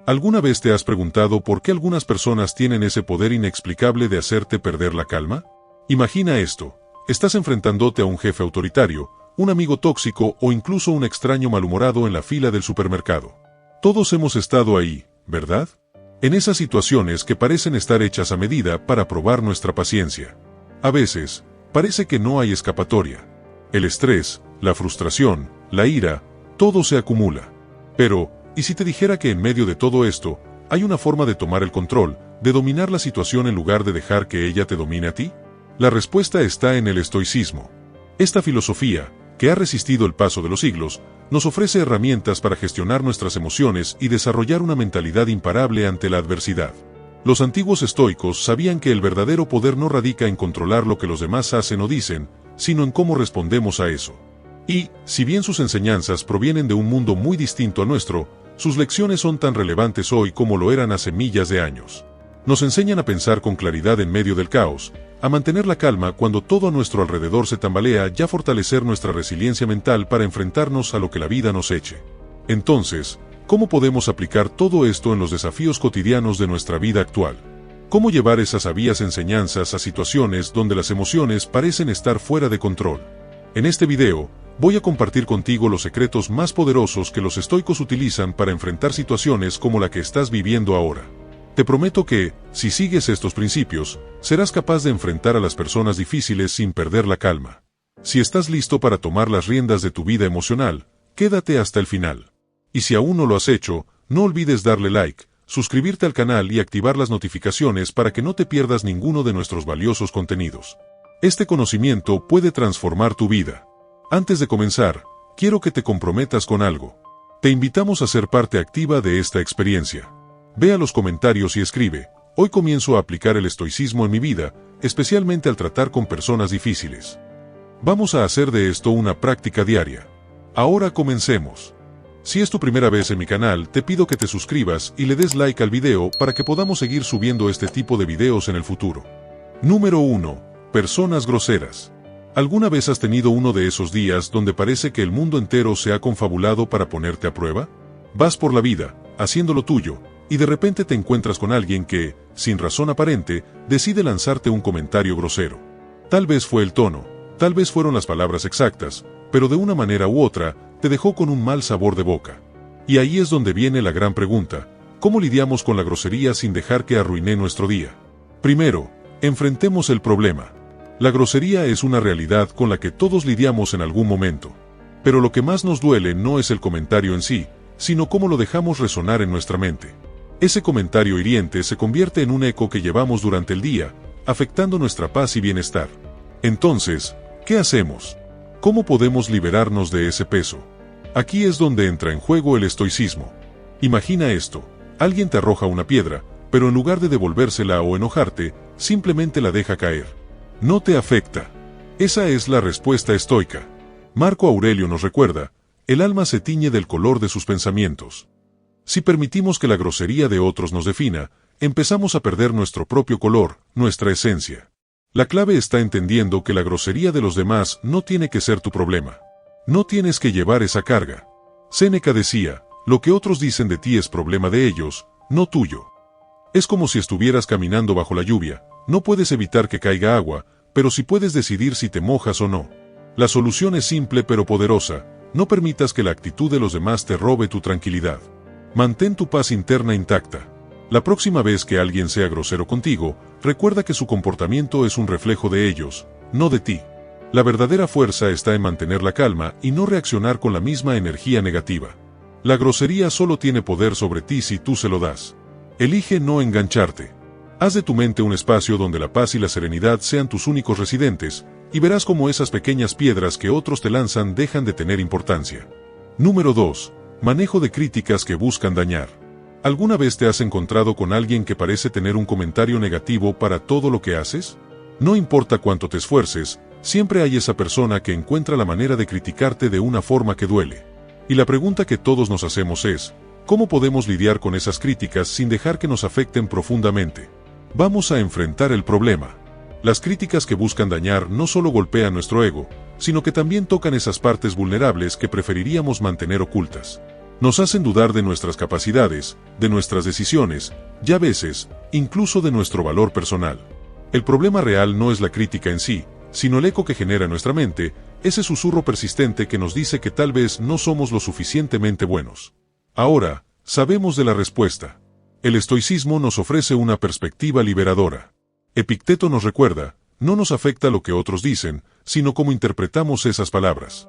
¿Alguna vez te has preguntado por qué algunas personas tienen ese poder inexplicable de hacerte perder la calma? Imagina esto: estás enfrentándote a un jefe autoritario, un amigo tóxico o incluso un extraño malhumorado en la fila del supermercado. Todos hemos estado ahí, ¿verdad? En esas situaciones que parecen estar hechas a medida para probar nuestra paciencia. A veces, parece que no hay escapatoria. El estrés, la frustración, la ira, todo se acumula. Pero, ¿y si te dijera que en medio de todo esto, hay una forma de tomar el control, de dominar la situación en lugar de dejar que ella te domine a ti? La respuesta está en el estoicismo. Esta filosofía, que ha resistido el paso de los siglos, nos ofrece herramientas para gestionar nuestras emociones y desarrollar una mentalidad imparable ante la adversidad. Los antiguos estoicos sabían que el verdadero poder no radica en controlar lo que los demás hacen o dicen, sino en cómo respondemos a eso. Y, si bien sus enseñanzas provienen de un mundo muy distinto a nuestro, sus lecciones son tan relevantes hoy como lo eran hace millas de años. Nos enseñan a pensar con claridad en medio del caos, a mantener la calma cuando todo a nuestro alrededor se tambalea y a fortalecer nuestra resiliencia mental para enfrentarnos a lo que la vida nos eche. Entonces, ¿cómo podemos aplicar todo esto en los desafíos cotidianos de nuestra vida actual? ¿Cómo llevar esas sabias enseñanzas a situaciones donde las emociones parecen estar fuera de control? En este video, voy a compartir contigo los secretos más poderosos que los estoicos utilizan para enfrentar situaciones como la que estás viviendo ahora. Te prometo que, si sigues estos principios, serás capaz de enfrentar a las personas difíciles sin perder la calma. Si estás listo para tomar las riendas de tu vida emocional, quédate hasta el final. Y si aún no lo has hecho, no olvides darle like, suscribirte al canal y activar las notificaciones para que no te pierdas ninguno de nuestros valiosos contenidos. Este conocimiento puede transformar tu vida. Antes de comenzar, quiero que te comprometas con algo. Te invitamos a ser parte activa de esta experiencia. Ve a los comentarios y escribe: hoy comienzo a aplicar el estoicismo en mi vida, especialmente al tratar con personas difíciles. Vamos a hacer de esto una práctica diaria. Ahora comencemos. Si es tu primera vez en mi canal, te pido que te suscribas y le des like al video para que podamos seguir subiendo este tipo de videos en el futuro. Número 1. Personas groseras. ¿Alguna vez has tenido uno de esos días donde parece que el mundo entero se ha confabulado para ponerte a prueba? Vas por la vida, haciendo lo tuyo, y de repente te encuentras con alguien que, sin razón aparente, decide lanzarte un comentario grosero. Tal vez fue el tono, tal vez fueron las palabras exactas, pero de una manera u otra, te dejó con un mal sabor de boca. Y ahí es donde viene la gran pregunta: ¿cómo lidiamos con la grosería sin dejar que arruine nuestro día? Primero, enfrentemos el problema. La grosería es una realidad con la que todos lidiamos en algún momento. Pero lo que más nos duele no es el comentario en sí, sino cómo lo dejamos resonar en nuestra mente. Ese comentario hiriente se convierte en un eco que llevamos durante el día, afectando nuestra paz y bienestar. Entonces, ¿qué hacemos? ¿Cómo podemos liberarnos de ese peso? Aquí es donde entra en juego el estoicismo. Imagina esto: alguien te arroja una piedra, pero en lugar de devolvérsela o enojarte, simplemente la deja caer. No te afecta. Esa es la respuesta estoica. Marco Aurelio nos recuerda: el alma se tiñe del color de sus pensamientos. Si permitimos que la grosería de otros nos defina, empezamos a perder nuestro propio color, nuestra esencia. La clave está entendiendo que la grosería de los demás no tiene que ser tu problema. No tienes que llevar esa carga. Séneca decía: lo que otros dicen de ti es problema de ellos, no tuyo. Es como si estuvieras caminando bajo la lluvia. No puedes evitar que caiga agua, pero sí puedes decidir si te mojas o no. La solución es simple pero poderosa: no permitas que la actitud de los demás te robe tu tranquilidad. Mantén tu paz interna intacta. La próxima vez que alguien sea grosero contigo, recuerda que su comportamiento es un reflejo de ellos, no de ti. La verdadera fuerza está en mantener la calma y no reaccionar con la misma energía negativa. La grosería solo tiene poder sobre ti si tú se lo das. Elige no engancharte. Haz de tu mente un espacio donde la paz y la serenidad sean tus únicos residentes, y verás cómo esas pequeñas piedras que otros te lanzan dejan de tener importancia. Número 2. Manejo de críticas que buscan dañar. ¿Alguna vez te has encontrado con alguien que parece tener un comentario negativo para todo lo que haces? No importa cuánto te esfuerces, siempre hay esa persona que encuentra la manera de criticarte de una forma que duele. Y la pregunta que todos nos hacemos es: ¿cómo podemos lidiar con esas críticas sin dejar que nos afecten profundamente? Vamos a enfrentar el problema. Las críticas que buscan dañar no solo golpean nuestro ego, sino que también tocan esas partes vulnerables que preferiríamos mantener ocultas. Nos hacen dudar de nuestras capacidades, de nuestras decisiones, y a veces, incluso de nuestro valor personal. El problema real no es la crítica en sí, sino el eco que genera en nuestra mente, ese susurro persistente que nos dice que tal vez no somos lo suficientemente buenos. Ahora, sabemos de la respuesta. El estoicismo nos ofrece una perspectiva liberadora. Epicteto nos recuerda, no nos afecta lo que otros dicen, sino cómo interpretamos esas palabras.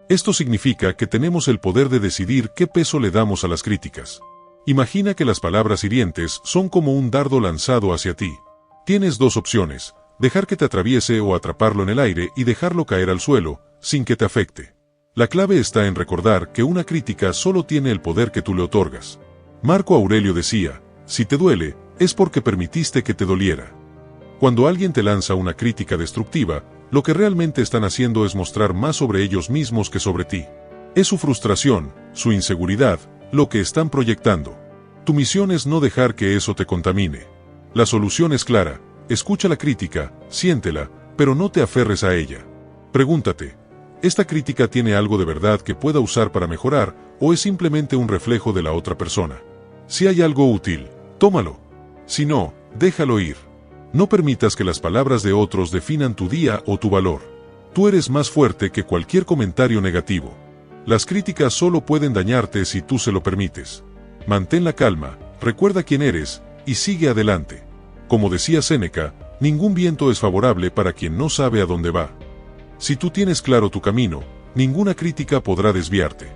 Esto significa que tenemos el poder de decidir qué peso le damos a las críticas. Imagina que las palabras hirientes son como un dardo lanzado hacia ti. Tienes dos opciones: dejar que te atraviese o atraparlo en el aire y dejarlo caer al suelo, sin que te afecte. La clave está en recordar que una crítica solo tiene el poder que tú le otorgas. Marco Aurelio decía, si te duele, es porque permitiste que te doliera. Cuando alguien te lanza una crítica destructiva, lo que realmente están haciendo es mostrar más sobre ellos mismos que sobre ti. Es su frustración, su inseguridad, lo que están proyectando. Tu misión es no dejar que eso te contamine. La solución es clara: escucha la crítica, siéntela, pero no te aferres a ella. Pregúntate, ¿esta crítica tiene algo de verdad que pueda usar para mejorar, o es simplemente un reflejo de la otra persona? Si hay algo útil, tómalo. Si no, déjalo ir. No permitas que las palabras de otros definan tu día o tu valor. Tú eres más fuerte que cualquier comentario negativo. Las críticas solo pueden dañarte si tú se lo permites. Mantén la calma, recuerda quién eres, y sigue adelante. Como decía Séneca, ningún viento es favorable para quien no sabe a dónde va. Si tú tienes claro tu camino, ninguna crítica podrá desviarte.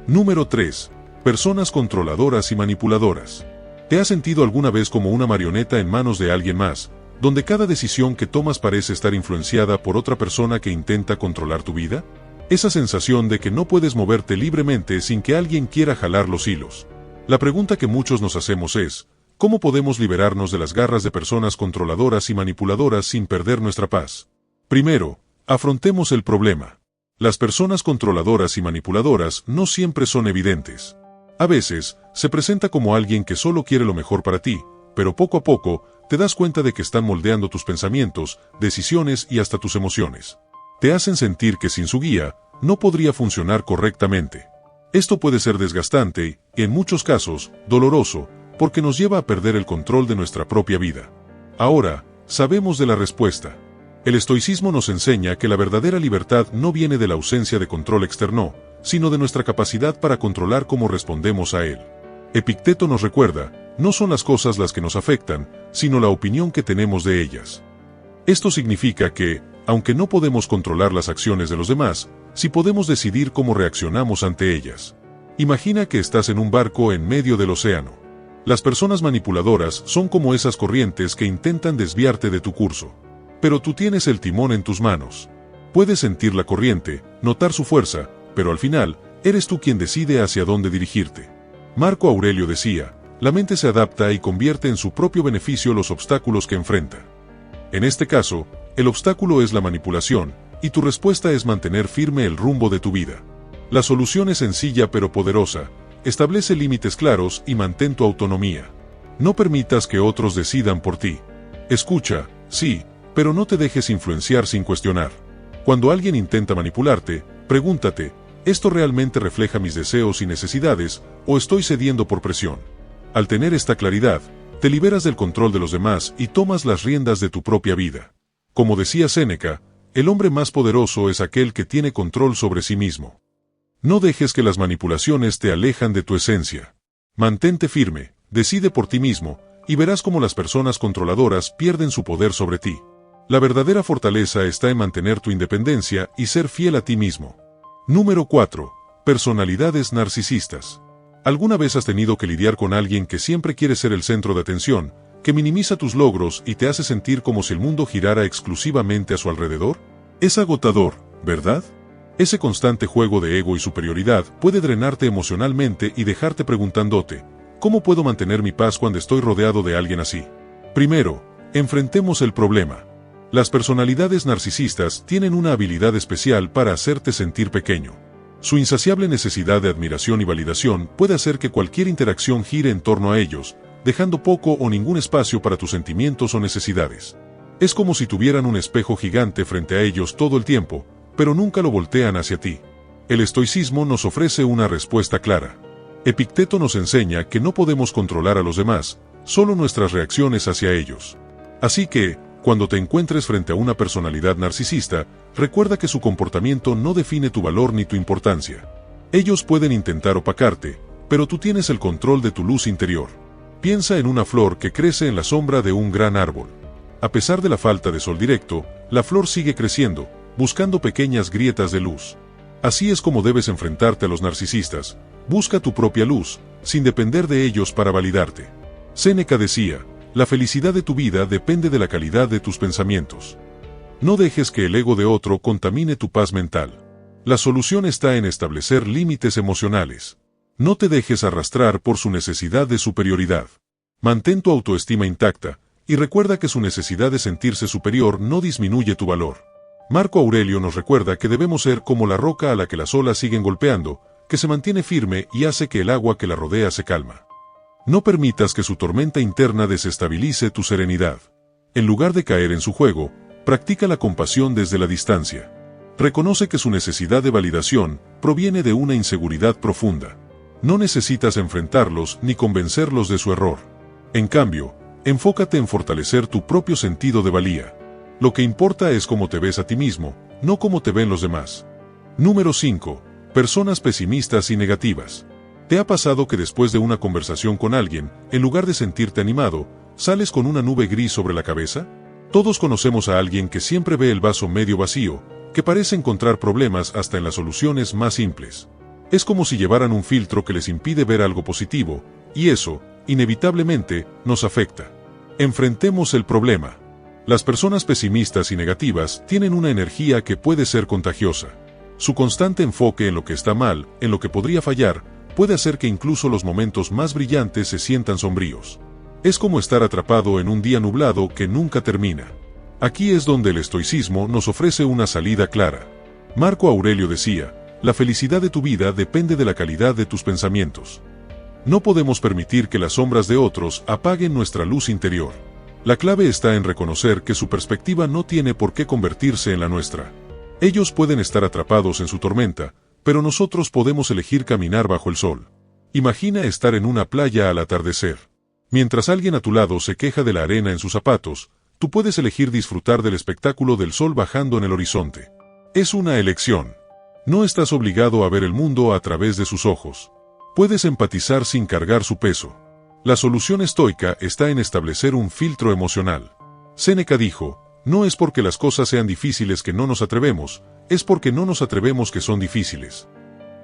Número 3. Personas controladoras y manipuladoras. ¿Te has sentido alguna vez como una marioneta en manos de alguien más, donde cada decisión que tomas parece estar influenciada por otra persona que intenta controlar tu vida? Esa sensación de que no puedes moverte libremente sin que alguien quiera jalar los hilos. La pregunta que muchos nos hacemos es, ¿cómo podemos liberarnos de las garras de personas controladoras y manipuladoras sin perder nuestra paz? Primero, afrontemos el problema. Las personas controladoras y manipuladoras no siempre son evidentes. A veces, se presenta como alguien que solo quiere lo mejor para ti, pero poco a poco, te das cuenta de que están moldeando tus pensamientos, decisiones y hasta tus emociones. Te hacen sentir que sin su guía, no podría funcionar correctamente. Esto puede ser desgastante y, en muchos casos, doloroso, porque nos lleva a perder el control de nuestra propia vida. Ahora, sabemos de la respuesta. El estoicismo nos enseña que la verdadera libertad no viene de la ausencia de control externo, sino de nuestra capacidad para controlar cómo respondemos a él. Epicteto nos recuerda, no son las cosas las que nos afectan, sino la opinión que tenemos de ellas. Esto significa que, aunque no podemos controlar las acciones de los demás, sí podemos decidir cómo reaccionamos ante ellas. Imagina que estás en un barco en medio del océano. Las personas manipuladoras son como esas corrientes que intentan desviarte de tu curso. Pero tú tienes el timón en tus manos. Puedes sentir la corriente, notar su fuerza, pero al final, eres tú quien decide hacia dónde dirigirte. Marco Aurelio decía, la mente se adapta y convierte en su propio beneficio los obstáculos que enfrenta. En este caso, el obstáculo es la manipulación, y tu respuesta es mantener firme el rumbo de tu vida. La solución es sencilla pero poderosa: establece límites claros y mantén tu autonomía. No permitas que otros decidan por ti. Escucha, sí, pero no te dejes influenciar sin cuestionar. Cuando alguien intenta manipularte, pregúntate, ¿esto realmente refleja mis deseos y necesidades, o estoy cediendo por presión? Al tener esta claridad, te liberas del control de los demás y tomas las riendas de tu propia vida. Como decía Séneca, el hombre más poderoso es aquel que tiene control sobre sí mismo. No dejes que las manipulaciones te alejan de tu esencia. Mantente firme, decide por ti mismo, y verás cómo las personas controladoras pierden su poder sobre ti. La verdadera fortaleza está en mantener tu independencia y ser fiel a ti mismo. Número 4. Personalidades narcisistas. ¿Alguna vez has tenido que lidiar con alguien que siempre quiere ser el centro de atención, que minimiza tus logros y te hace sentir como si el mundo girara exclusivamente a su alrededor? Es agotador, ¿verdad? Ese constante juego de ego y superioridad puede drenarte emocionalmente y dejarte preguntándote, ¿cómo puedo mantener mi paz cuando estoy rodeado de alguien así? Primero, enfrentemos el problema. Las personalidades narcisistas tienen una habilidad especial para hacerte sentir pequeño. Su insaciable necesidad de admiración y validación puede hacer que cualquier interacción gire en torno a ellos, dejando poco o ningún espacio para tus sentimientos o necesidades. Es como si tuvieran un espejo gigante frente a ellos todo el tiempo, pero nunca lo voltean hacia ti. El estoicismo nos ofrece una respuesta clara. Epicteto nos enseña que no podemos controlar a los demás, solo nuestras reacciones hacia ellos. Así que, cuando te encuentres frente a una personalidad narcisista, recuerda que su comportamiento no define tu valor ni tu importancia. Ellos pueden intentar opacarte, pero tú tienes el control de tu luz interior. Piensa en una flor que crece en la sombra de un gran árbol. A pesar de la falta de sol directo, la flor sigue creciendo, buscando pequeñas grietas de luz. Así es como debes enfrentarte a los narcisistas. Busca tu propia luz, sin depender de ellos para validarte. Séneca decía, la felicidad de tu vida depende de la calidad de tus pensamientos. No dejes que el ego de otro contamine tu paz mental. La solución está en establecer límites emocionales. No te dejes arrastrar por su necesidad de superioridad. Mantén tu autoestima intacta, y recuerda que su necesidad de sentirse superior no disminuye tu valor. Marco Aurelio nos recuerda que debemos ser como la roca a la que las olas siguen golpeando, que se mantiene firme y hace que el agua que la rodea se calma. No permitas que su tormenta interna desestabilice tu serenidad. En lugar de caer en su juego, practica la compasión desde la distancia. Reconoce que su necesidad de validación proviene de una inseguridad profunda. No necesitas enfrentarlos ni convencerlos de su error. En cambio, enfócate en fortalecer tu propio sentido de valía. Lo que importa es cómo te ves a ti mismo, no cómo te ven los demás. Número 5. Personas pesimistas y negativas. ¿Te ha pasado que después de una conversación con alguien, en lugar de sentirte animado, sales con una nube gris sobre la cabeza? Todos conocemos a alguien que siempre ve el vaso medio vacío, que parece encontrar problemas hasta en las soluciones más simples. Es como si llevaran un filtro que les impide ver algo positivo, y eso, inevitablemente, nos afecta. Enfrentemos el problema. Las personas pesimistas y negativas tienen una energía que puede ser contagiosa. Su constante enfoque en lo que está mal, en lo que podría fallar, puede hacer que incluso los momentos más brillantes se sientan sombríos. Es como estar atrapado en un día nublado que nunca termina. Aquí es donde el estoicismo nos ofrece una salida clara. Marco Aurelio decía, la felicidad de tu vida depende de la calidad de tus pensamientos. No podemos permitir que las sombras de otros apaguen nuestra luz interior. La clave está en reconocer que su perspectiva no tiene por qué convertirse en la nuestra. Ellos pueden estar atrapados en su tormenta, pero nosotros podemos elegir caminar bajo el sol. Imagina estar en una playa al atardecer. Mientras alguien a tu lado se queja de la arena en sus zapatos, tú puedes elegir disfrutar del espectáculo del sol bajando en el horizonte. Es una elección. No estás obligado a ver el mundo a través de sus ojos. Puedes empatizar sin cargar su peso. La solución estoica está en establecer un filtro emocional. Séneca dijo, no es porque las cosas sean difíciles que no nos atrevemos, es porque no nos atrevemos que son difíciles.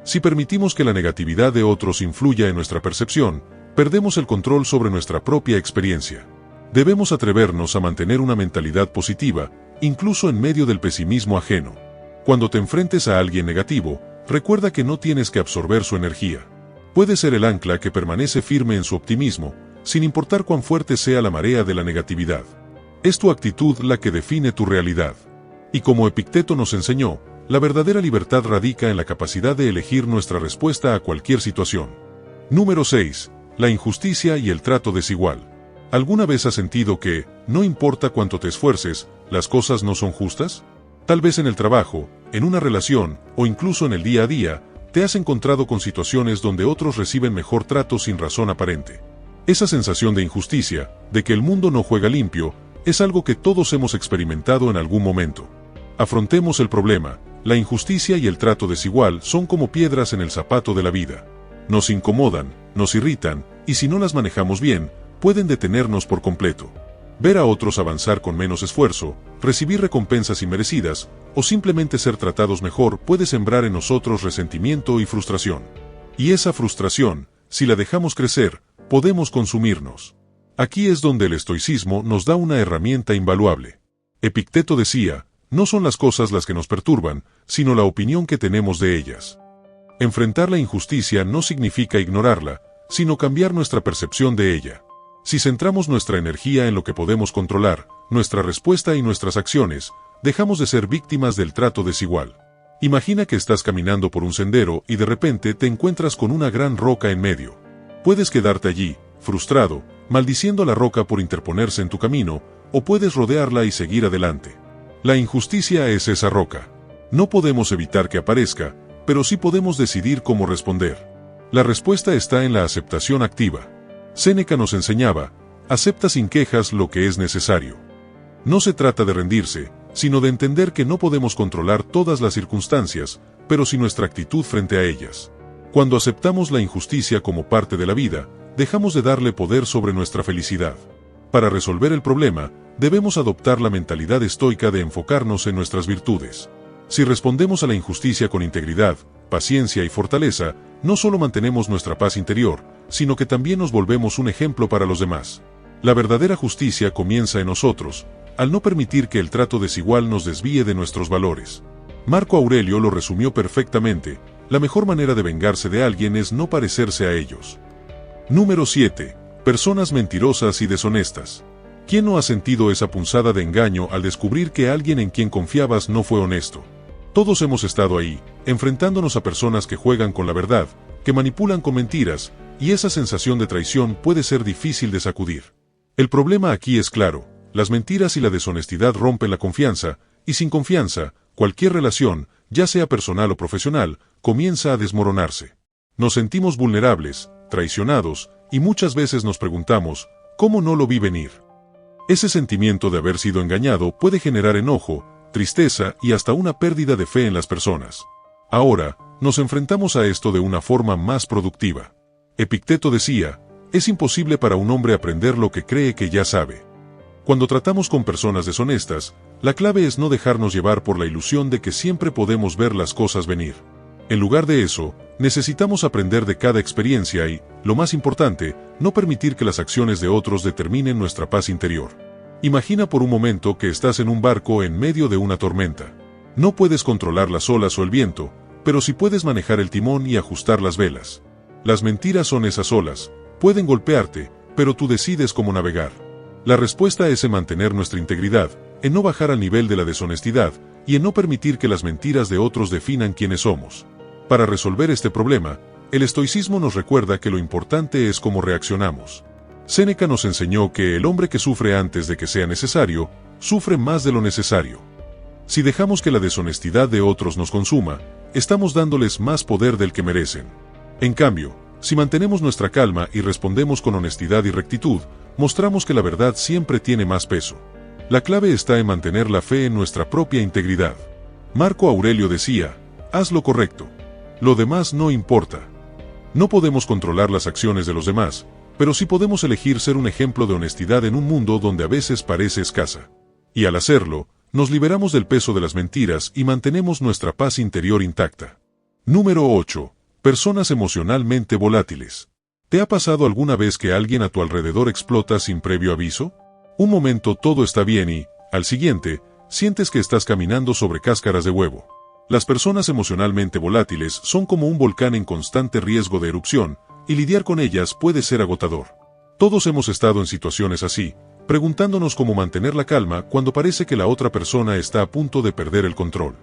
Si permitimos que la negatividad de otros influya en nuestra percepción, perdemos el control sobre nuestra propia experiencia. Debemos atrevernos a mantener una mentalidad positiva, incluso en medio del pesimismo ajeno. Cuando te enfrentes a alguien negativo, recuerda que no tienes que absorber su energía. Puede ser el ancla que permanece firme en su optimismo, sin importar cuán fuerte sea la marea de la negatividad. Es tu actitud la que define tu realidad. Y como Epicteto nos enseñó, la verdadera libertad radica en la capacidad de elegir nuestra respuesta a cualquier situación. Número 6. La injusticia y el trato desigual. ¿Alguna vez has sentido que, no importa cuánto te esfuerces, las cosas no son justas? Tal vez en el trabajo, en una relación, o incluso en el día a día, te has encontrado con situaciones donde otros reciben mejor trato sin razón aparente. Esa sensación de injusticia, de que el mundo no juega limpio, es algo que todos hemos experimentado en algún momento. Afrontemos el problema. La injusticia y el trato desigual son como piedras en el zapato de la vida. Nos incomodan, nos irritan, y si no las manejamos bien, pueden detenernos por completo. Ver a otros avanzar con menos esfuerzo, recibir recompensas inmerecidas, o simplemente ser tratados mejor puede sembrar en nosotros resentimiento y frustración. Y esa frustración, si la dejamos crecer, podemos consumirnos. Aquí es donde el estoicismo nos da una herramienta invaluable. Epicteto decía, no son las cosas las que nos perturban, sino la opinión que tenemos de ellas. Enfrentar la injusticia no significa ignorarla, sino cambiar nuestra percepción de ella. Si centramos nuestra energía en lo que podemos controlar, nuestra respuesta y nuestras acciones, dejamos de ser víctimas del trato desigual. Imagina que estás caminando por un sendero y de repente te encuentras con una gran roca en medio. Puedes quedarte allí, frustrado, maldiciendo a la roca por interponerse en tu camino, o puedes rodearla y seguir adelante. La injusticia es esa roca. No podemos evitar que aparezca, pero sí podemos decidir cómo responder. La respuesta está en la aceptación activa. Séneca nos enseñaba, acepta sin quejas lo que es necesario. No se trata de rendirse, sino de entender que no podemos controlar todas las circunstancias, pero sí nuestra actitud frente a ellas. Cuando aceptamos la injusticia como parte de la vida, dejamos de darle poder sobre nuestra felicidad. Para resolver el problema, debemos adoptar la mentalidad estoica de enfocarnos en nuestras virtudes. Si respondemos a la injusticia con integridad, paciencia y fortaleza, no solo mantenemos nuestra paz interior, sino que también nos volvemos un ejemplo para los demás. La verdadera justicia comienza en nosotros, al no permitir que el trato desigual nos desvíe de nuestros valores. Marco Aurelio lo resumió perfectamente: la mejor manera de vengarse de alguien es no parecerse a ellos. Número 7. Personas mentirosas y deshonestas. ¿Quién no ha sentido esa punzada de engaño al descubrir que alguien en quien confiabas no fue honesto? Todos hemos estado ahí, enfrentándonos a personas que juegan con la verdad, que manipulan con mentiras, y esa sensación de traición puede ser difícil de sacudir. El problema aquí es claro: las mentiras y la deshonestidad rompen la confianza, y sin confianza, cualquier relación, ya sea personal o profesional, comienza a desmoronarse. Nos sentimos vulnerables, traicionados, y muchas veces nos preguntamos, ¿cómo no lo vi venir? Ese sentimiento de haber sido engañado puede generar enojo, tristeza y hasta una pérdida de fe en las personas. Ahora, nos enfrentamos a esto de una forma más productiva. Epicteto decía, es imposible para un hombre aprender lo que cree que ya sabe. Cuando tratamos con personas deshonestas, la clave es no dejarnos llevar por la ilusión de que siempre podemos ver las cosas venir. En lugar de eso, necesitamos aprender de cada experiencia y, lo más importante, no permitir que las acciones de otros determinen nuestra paz interior. Imagina por un momento que estás en un barco en medio de una tormenta. No puedes controlar las olas o el viento, pero sí puedes manejar el timón y ajustar las velas. Las mentiras son esas olas, pueden golpearte, pero tú decides cómo navegar. La respuesta es en mantener nuestra integridad, en no bajar al nivel de la deshonestidad, y en no permitir que las mentiras de otros definan quiénes somos. Para resolver este problema, el estoicismo nos recuerda que lo importante es cómo reaccionamos. Séneca nos enseñó que el hombre que sufre antes de que sea necesario, sufre más de lo necesario. Si dejamos que la deshonestidad de otros nos consuma, estamos dándoles más poder del que merecen. En cambio, si mantenemos nuestra calma y respondemos con honestidad y rectitud, mostramos que la verdad siempre tiene más peso. La clave está en mantener la fe en nuestra propia integridad. Marco Aurelio decía, haz lo correcto. Lo demás no importa. No podemos controlar las acciones de los demás, pero sí podemos elegir ser un ejemplo de honestidad en un mundo donde a veces parece escasa. Y al hacerlo, nos liberamos del peso de las mentiras y mantenemos nuestra paz interior intacta. Número 8. Personas emocionalmente volátiles. ¿Te ha pasado alguna vez que alguien a tu alrededor explota sin previo aviso? Un momento todo está bien y, al siguiente, sientes que estás caminando sobre cáscaras de huevo. Las personas emocionalmente volátiles son como un volcán en constante riesgo de erupción, y lidiar con ellas puede ser agotador. Todos hemos estado en situaciones así, preguntándonos cómo mantener la calma cuando parece que la otra persona está a punto de perder el control.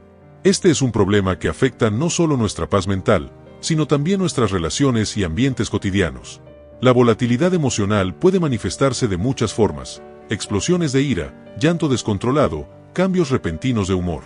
Este es un problema que afecta no solo nuestra paz mental, sino también nuestras relaciones y ambientes cotidianos. La volatilidad emocional puede manifestarse de muchas formas: explosiones de ira, llanto descontrolado, cambios repentinos de humor.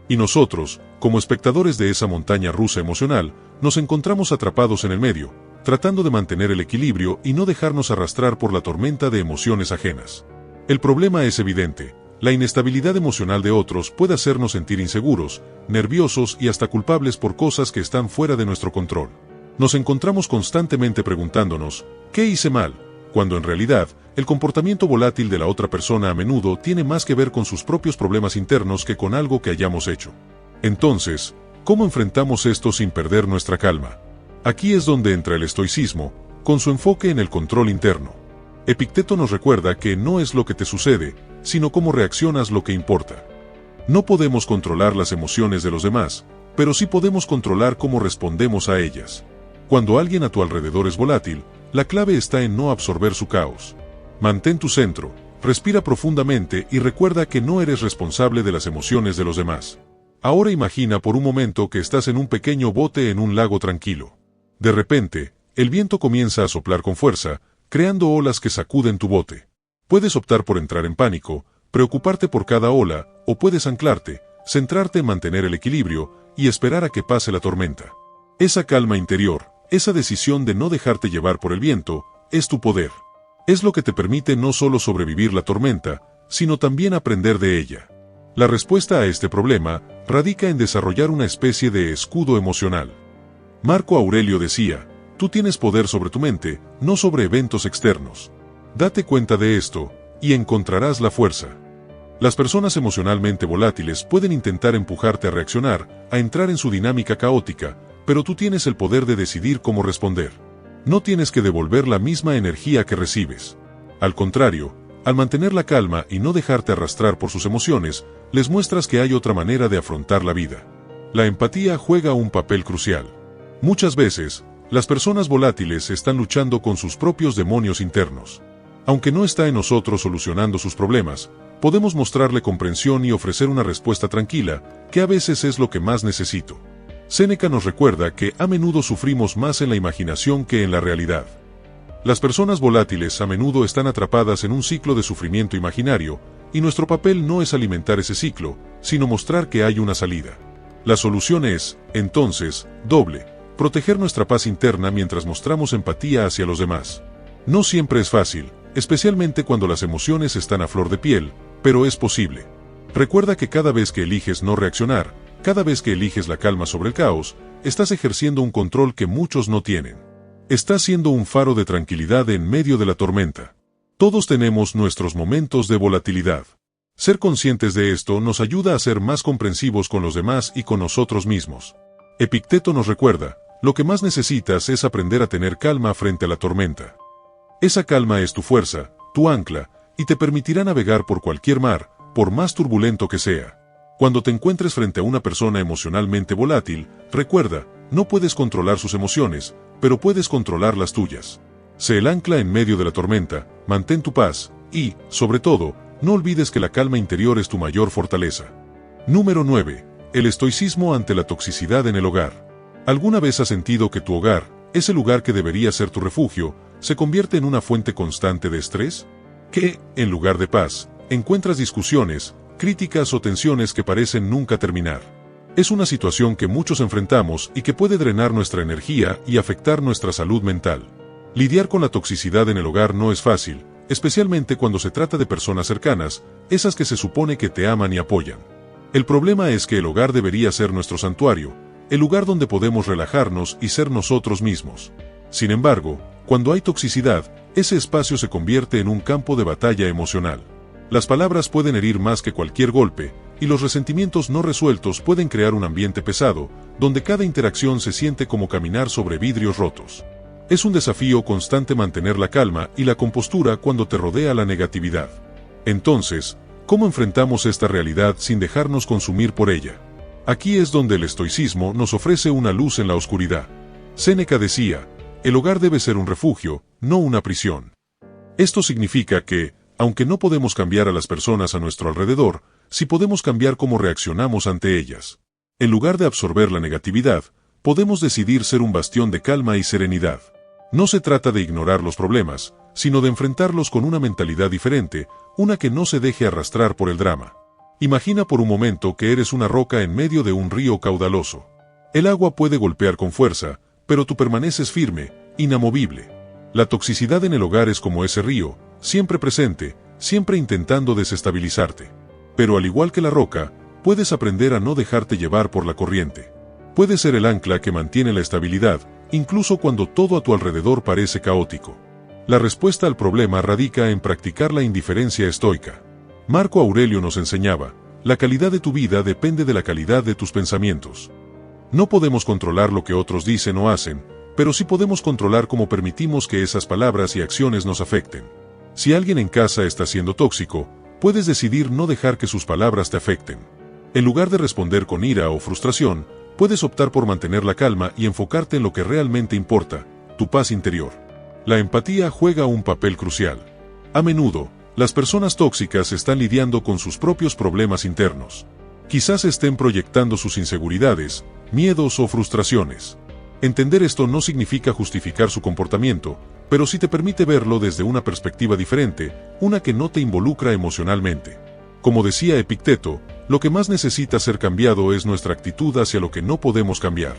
Y nosotros, como espectadores de esa montaña rusa emocional, nos encontramos atrapados en el medio, tratando de mantener el equilibrio y no dejarnos arrastrar por la tormenta de emociones ajenas. El problema es evidente: la inestabilidad emocional de otros puede hacernos sentir inseguros, nerviosos y hasta culpables por cosas que están fuera de nuestro control. Nos encontramos constantemente preguntándonos, ¿qué hice mal?, cuando en realidad, el comportamiento volátil de la otra persona a menudo tiene más que ver con sus propios problemas internos que con algo que hayamos hecho. Entonces, ¿cómo enfrentamos esto sin perder nuestra calma? Aquí es donde entra el estoicismo, con su enfoque en el control interno. Epicteto nos recuerda que no es lo que te sucede, sino cómo reaccionas lo que importa. No podemos controlar las emociones de los demás, pero sí podemos controlar cómo respondemos a ellas. Cuando alguien a tu alrededor es volátil, la clave está en no absorber su caos. Mantén tu centro, respira profundamente y recuerda que no eres responsable de las emociones de los demás. Ahora imagina por un momento que estás en un pequeño bote en un lago tranquilo. De repente, el viento comienza a soplar con fuerza, creando olas que sacuden tu bote. Puedes optar por entrar en pánico, preocuparte por cada ola, o puedes anclarte, centrarte en mantener el equilibrio y esperar a que pase la tormenta. Esa calma interior, Esa decisión de no dejarte llevar por el viento es tu poder. Es lo que te permite no solo sobrevivir la tormenta, sino también aprender de ella. La respuesta a este problema radica en desarrollar una especie de escudo emocional. Marco Aurelio decía, tú tienes poder sobre tu mente, no sobre eventos externos. Date cuenta de esto, y encontrarás la fuerza. Las personas emocionalmente volátiles pueden intentar empujarte a reaccionar, a entrar en su dinámica caótica, pero tú tienes el poder de decidir cómo responder. No tienes que devolver la misma energía que recibes. Al contrario, al mantener la calma y no dejarte arrastrar por sus emociones, les muestras que hay otra manera de afrontar la vida. La empatía juega un papel crucial. Muchas veces, las personas volátiles están luchando con sus propios demonios internos. Aunque no está en nosotros solucionando sus problemas, podemos mostrarle comprensión y ofrecer una respuesta tranquila, que a veces es lo que más necesito. Séneca nos recuerda que a menudo sufrimos más en la imaginación que en la realidad. Las personas volátiles a menudo están atrapadas en un ciclo de sufrimiento imaginario, y nuestro papel no es alimentar ese ciclo, sino mostrar que hay una salida. La solución es, entonces, doble: proteger nuestra paz interna mientras mostramos empatía hacia los demás. No siempre es fácil, especialmente cuando las emociones están a flor de piel, pero es posible. Recuerda que cada vez que eliges no reaccionar, cada vez que eliges la calma sobre el caos, estás ejerciendo un control que muchos no tienen. Estás siendo un faro de tranquilidad en medio de la tormenta. Todos tenemos nuestros momentos de volatilidad. Ser conscientes de esto nos ayuda a ser más comprensivos con los demás y con nosotros mismos. Epicteto nos recuerda, lo que más necesitas es aprender a tener calma frente a la tormenta. Esa calma es tu fuerza, tu ancla, y te permitirá navegar por cualquier mar, por más turbulento que sea. Cuando te encuentres frente a una persona emocionalmente volátil, recuerda, no puedes controlar sus emociones, pero puedes controlar las tuyas. Sé el ancla en medio de la tormenta, mantén tu paz, y, sobre todo, no olvides que la calma interior es tu mayor fortaleza. Número 9. El estoicismo ante la toxicidad en el hogar. ¿Alguna vez has sentido que tu hogar, ese lugar que debería ser tu refugio, se convierte en una fuente constante de estrés? Que, en lugar de paz, encuentras discusiones, críticas o tensiones que parecen nunca terminar. Es una situación que muchos enfrentamos y que puede drenar nuestra energía y afectar nuestra salud mental. Lidiar con la toxicidad en el hogar no es fácil, especialmente cuando se trata de personas cercanas, esas que se supone que te aman y apoyan. El problema es que el hogar debería ser nuestro santuario, el lugar donde podemos relajarnos y ser nosotros mismos. Sin embargo, cuando hay toxicidad, ese espacio se convierte en un campo de batalla emocional. Las palabras pueden herir más que cualquier golpe, y los resentimientos no resueltos pueden crear un ambiente pesado, donde cada interacción se siente como caminar sobre vidrios rotos. Es un desafío constante mantener la calma y la compostura cuando te rodea la negatividad. Entonces, ¿cómo enfrentamos esta realidad sin dejarnos consumir por ella? Aquí es donde el estoicismo nos ofrece una luz en la oscuridad. Séneca decía, el hogar debe ser un refugio, no una prisión. Esto significa que, aunque no podemos cambiar a las personas a nuestro alrededor, sí podemos cambiar cómo reaccionamos ante ellas. En lugar de absorber la negatividad, podemos decidir ser un bastión de calma y serenidad. No se trata de ignorar los problemas, sino de enfrentarlos con una mentalidad diferente, una que no se deje arrastrar por el drama. Imagina por un momento que eres una roca en medio de un río caudaloso. El agua puede golpear con fuerza, pero tú permaneces firme, inamovible. La toxicidad en el hogar es como ese río, siempre presente, siempre intentando desestabilizarte. Pero al igual que la roca, puedes aprender a no dejarte llevar por la corriente. Puede ser el ancla que mantiene la estabilidad, incluso cuando todo a tu alrededor parece caótico. La respuesta al problema radica en practicar la indiferencia estoica. Marco Aurelio nos enseñaba, la calidad de tu vida depende de la calidad de tus pensamientos. No podemos controlar lo que otros dicen o hacen, pero sí podemos controlar cómo permitimos que esas palabras y acciones nos afecten. Si alguien en casa está siendo tóxico, puedes decidir no dejar que sus palabras te afecten. En lugar de responder con ira o frustración, puedes optar por mantener la calma y enfocarte en lo que realmente importa, tu paz interior. La empatía juega un papel crucial. A menudo, las personas tóxicas están lidiando con sus propios problemas internos. Quizás estén proyectando sus inseguridades, miedos o frustraciones. Entender esto no significa justificar su comportamiento, pero sí te permite verlo desde una perspectiva diferente, una que no te involucra emocionalmente. Como decía Epicteto, lo que más necesita ser cambiado es nuestra actitud hacia lo que no podemos cambiar.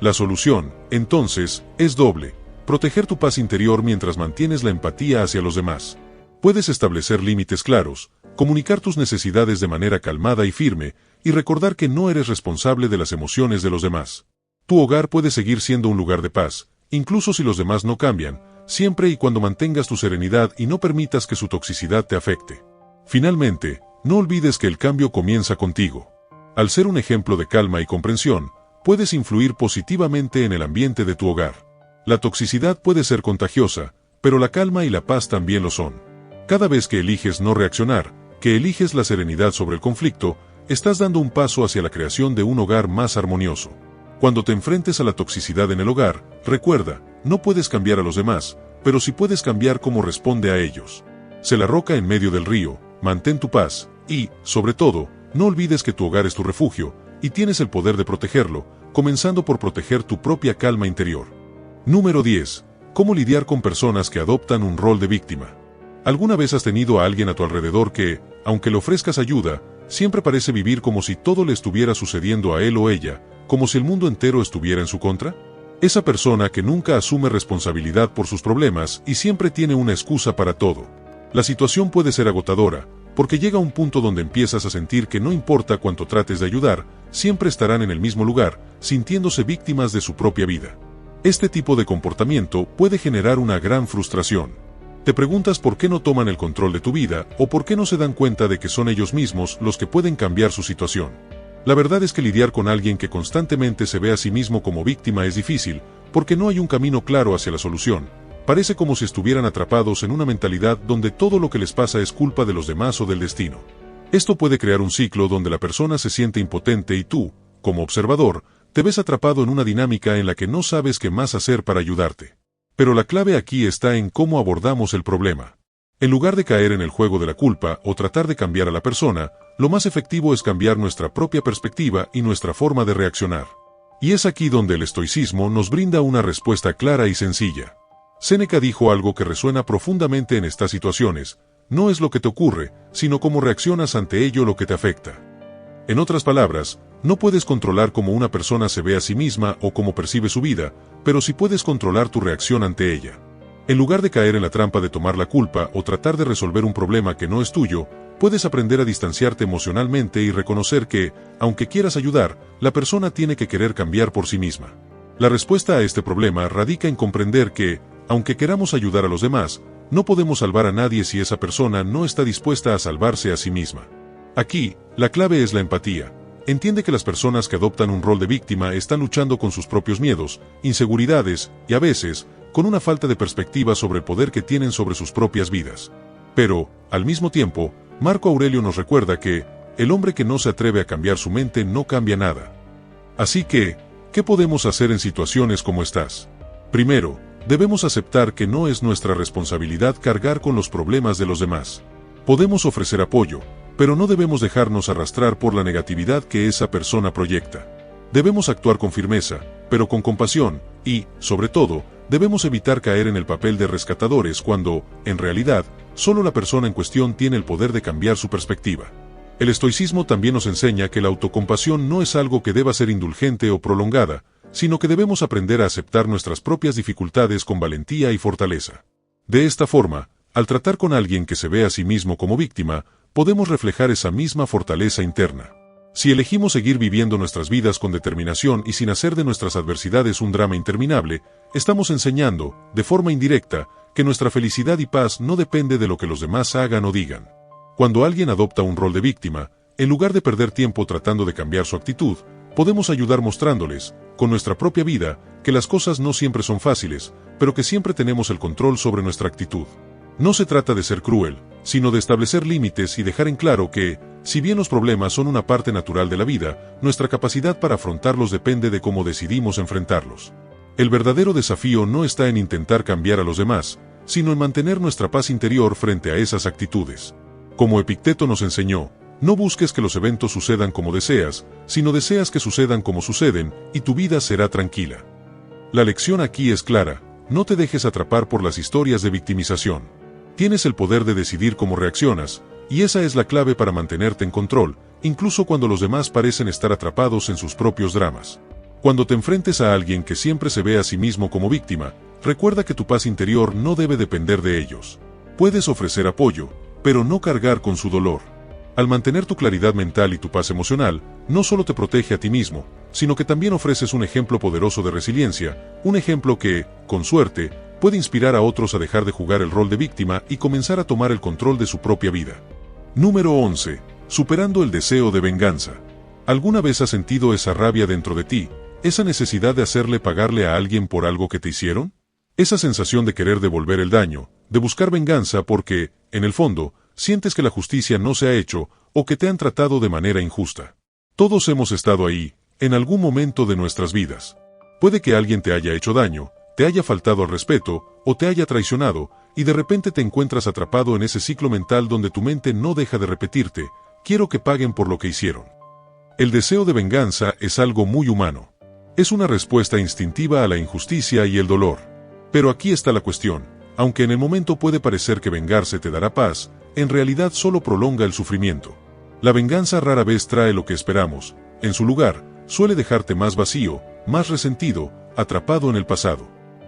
La solución, entonces, es doble: proteger tu paz interior mientras mantienes la empatía hacia los demás. Puedes establecer límites claros, comunicar tus necesidades de manera calmada y firme, y recordar que no eres responsable de las emociones de los demás. Tu hogar puede seguir siendo un lugar de paz, incluso si los demás no cambian, siempre y cuando mantengas tu serenidad y no permitas que su toxicidad te afecte. Finalmente, no olvides que el cambio comienza contigo. Al ser un ejemplo de calma y comprensión, puedes influir positivamente en el ambiente de tu hogar. La toxicidad puede ser contagiosa, pero la calma y la paz también lo son. Cada vez que eliges no reaccionar, que eliges la serenidad sobre el conflicto, estás dando un paso hacia la creación de un hogar más armonioso. Cuando te enfrentes a la toxicidad en el hogar, recuerda, no puedes cambiar a los demás, pero sí puedes cambiar cómo responde a ellos. Sé la roca en medio del río, mantén tu paz, y, sobre todo, no olvides que tu hogar es tu refugio, y tienes el poder de protegerlo, comenzando por proteger tu propia calma interior. Número 10. ¿Cómo lidiar con personas que adoptan un rol de víctima? ¿Alguna vez has tenido a alguien a tu alrededor que, aunque le ofrezcas ayuda, siempre parece vivir como si todo le estuviera sucediendo a él o ella, como si el mundo entero estuviera en su contra? Esa persona que nunca asume responsabilidad por sus problemas y siempre tiene una excusa para todo. La situación puede ser agotadora, porque llega un punto donde empiezas a sentir que no importa cuánto trates de ayudar, siempre estarán en el mismo lugar, sintiéndose víctimas de su propia vida. Este tipo de comportamiento puede generar una gran frustración. Te preguntas por qué no toman el control de tu vida o por qué no se dan cuenta de que son ellos mismos los que pueden cambiar su situación. La verdad es que lidiar con alguien que constantemente se ve a sí mismo como víctima es difícil, porque no hay un camino claro hacia la solución. Parece como si estuvieran atrapados en una mentalidad donde todo lo que les pasa es culpa de los demás o del destino. Esto puede crear un ciclo donde la persona se siente impotente y tú, como observador, te ves atrapado en una dinámica en la que no sabes qué más hacer para ayudarte. Pero la clave aquí está en cómo abordamos el problema. En lugar de caer en el juego de la culpa o tratar de cambiar a la persona, lo más efectivo es cambiar nuestra propia perspectiva y nuestra forma de reaccionar. Y es aquí donde el estoicismo nos brinda una respuesta clara y sencilla. Séneca dijo algo que resuena profundamente en estas situaciones: no es lo que te ocurre, sino cómo reaccionas ante ello lo que te afecta. En otras palabras, no puedes controlar cómo una persona se ve a sí misma o cómo percibe su vida, pero sí puedes controlar tu reacción ante ella. En lugar de caer en la trampa de tomar la culpa o tratar de resolver un problema que no es tuyo, puedes aprender a distanciarte emocionalmente y reconocer que, aunque quieras ayudar, la persona tiene que querer cambiar por sí misma. La respuesta a este problema radica en comprender que, aunque queramos ayudar a los demás, no podemos salvar a nadie si esa persona no está dispuesta a salvarse a sí misma. Aquí, la clave es la empatía. Entiende que las personas que adoptan un rol de víctima están luchando con sus propios miedos, inseguridades y, a veces, con una falta de perspectiva sobre el poder que tienen sobre sus propias vidas. Pero, al mismo tiempo, Marco Aurelio nos recuerda que el hombre que no se atreve a cambiar su mente no cambia nada. Así que, ¿qué podemos hacer en situaciones como estas? Primero, debemos aceptar que no es nuestra responsabilidad cargar con los problemas de los demás. Podemos ofrecer apoyo, pero no debemos dejarnos arrastrar por la negatividad que esa persona proyecta. Debemos actuar con firmeza, pero con compasión, y, sobre todo, debemos evitar caer en el papel de rescatadores cuando, en realidad, solo la persona en cuestión tiene el poder de cambiar su perspectiva. El estoicismo también nos enseña que la autocompasión no es algo que deba ser indulgente o prolongada, sino que debemos aprender a aceptar nuestras propias dificultades con valentía y fortaleza. De esta forma, al tratar con alguien que se ve a sí mismo como víctima, podemos reflejar esa misma fortaleza interna. Si elegimos seguir viviendo nuestras vidas con determinación y sin hacer de nuestras adversidades un drama interminable, estamos enseñando, de forma indirecta, que nuestra felicidad y paz no depende de lo que los demás hagan o digan. Cuando alguien adopta un rol de víctima, en lugar de perder tiempo tratando de cambiar su actitud, podemos ayudar mostrándoles, con nuestra propia vida, que las cosas no siempre son fáciles, pero que siempre tenemos el control sobre nuestra actitud. No se trata de ser cruel, sino de establecer límites y dejar en claro que, si bien los problemas son una parte natural de la vida, nuestra capacidad para afrontarlos depende de cómo decidimos enfrentarlos. El verdadero desafío no está en intentar cambiar a los demás, sino en mantener nuestra paz interior frente a esas actitudes. Como Epicteto nos enseñó, no busques que los eventos sucedan como deseas, sino deseas que sucedan como suceden, y tu vida será tranquila. La lección aquí es clara: no te dejes atrapar por las historias de victimización. Tienes el poder de decidir cómo reaccionas, y esa es la clave para mantenerte en control, incluso cuando los demás parecen estar atrapados en sus propios dramas. Cuando te enfrentes a alguien que siempre se ve a sí mismo como víctima, recuerda que tu paz interior no debe depender de ellos. Puedes ofrecer apoyo, pero no cargar con su dolor. Al mantener tu claridad mental y tu paz emocional, no solo te protege a ti mismo, sino que también ofreces un ejemplo poderoso de resiliencia, un ejemplo que, con suerte, puede inspirar a otros a dejar de jugar el rol de víctima y comenzar a tomar el control de su propia vida. Número 11. Superando el deseo de venganza. ¿Alguna vez has sentido esa rabia dentro de ti, esa necesidad de pagarle a alguien por algo que te hicieron? Esa sensación de querer devolver el daño, de buscar venganza porque, en el fondo, sientes que la justicia no se ha hecho o que te han tratado de manera injusta. Todos hemos estado ahí, en algún momento de nuestras vidas. Puede que alguien te haya hecho daño, te haya faltado al respeto o te haya traicionado, y de repente te encuentras atrapado en ese ciclo mental donde tu mente no deja de repetirte: quiero que paguen por lo que hicieron. El deseo de venganza es algo muy humano. Es una respuesta instintiva a la injusticia y el dolor. Pero aquí está la cuestión: aunque en el momento puede parecer que vengarse te dará paz, en realidad solo prolonga el sufrimiento. La venganza rara vez trae lo que esperamos. En su lugar, suele dejarte más vacío, más resentido, atrapado en el pasado.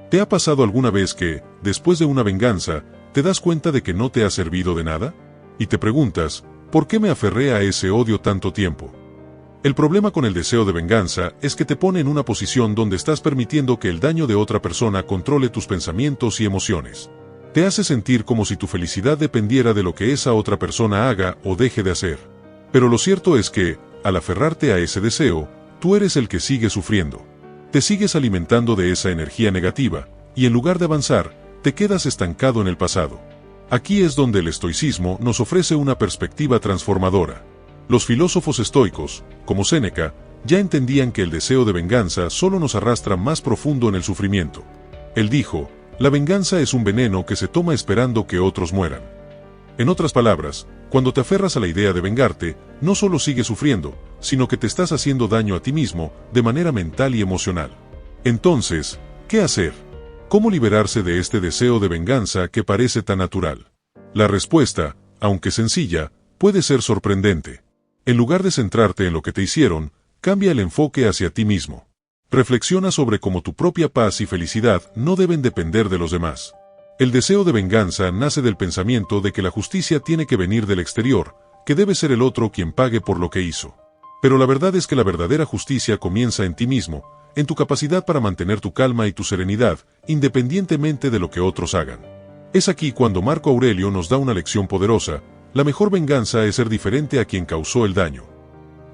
¿Te ha pasado alguna vez que, después de una venganza, te das cuenta de que no te ha servido de nada? Y te preguntas: ¿por qué me aferré a ese odio tanto tiempo? El problema con el deseo de venganza es que te pone en una posición donde estás permitiendo que el daño de otra persona controle tus pensamientos y emociones. Te hace sentir como si tu felicidad dependiera de lo que esa otra persona haga o deje de hacer. Pero lo cierto es que, al aferrarte a ese deseo, tú eres el que sigue sufriendo. Te sigues alimentando de esa energía negativa, y en lugar de avanzar, te quedas estancado en el pasado. Aquí es donde el estoicismo nos ofrece una perspectiva transformadora. Los filósofos estoicos, como Séneca, ya entendían que el deseo de venganza solo nos arrastra más profundo en el sufrimiento. Él dijo: la venganza es un veneno que se toma esperando que otros mueran. En otras palabras, cuando te aferras a la idea de vengarte, no solo sigues sufriendo, sino que te estás haciendo daño a ti mismo, de manera mental y emocional. Entonces, ¿qué hacer? ¿Cómo liberarse de este deseo de venganza que parece tan natural? La respuesta, aunque sencilla, puede ser sorprendente. En lugar de centrarte en lo que te hicieron, cambia el enfoque hacia ti mismo. Reflexiona sobre cómo tu propia paz y felicidad no deben depender de los demás. El deseo de venganza nace del pensamiento de que la justicia tiene que venir del exterior, que debe ser el otro quien pague por lo que hizo. Pero la verdad es que la verdadera justicia comienza en ti mismo, en tu capacidad para mantener tu calma y tu serenidad, independientemente de lo que otros hagan. Es aquí cuando Marco Aurelio nos da una lección poderosa: la mejor venganza es ser diferente a quien causó el daño.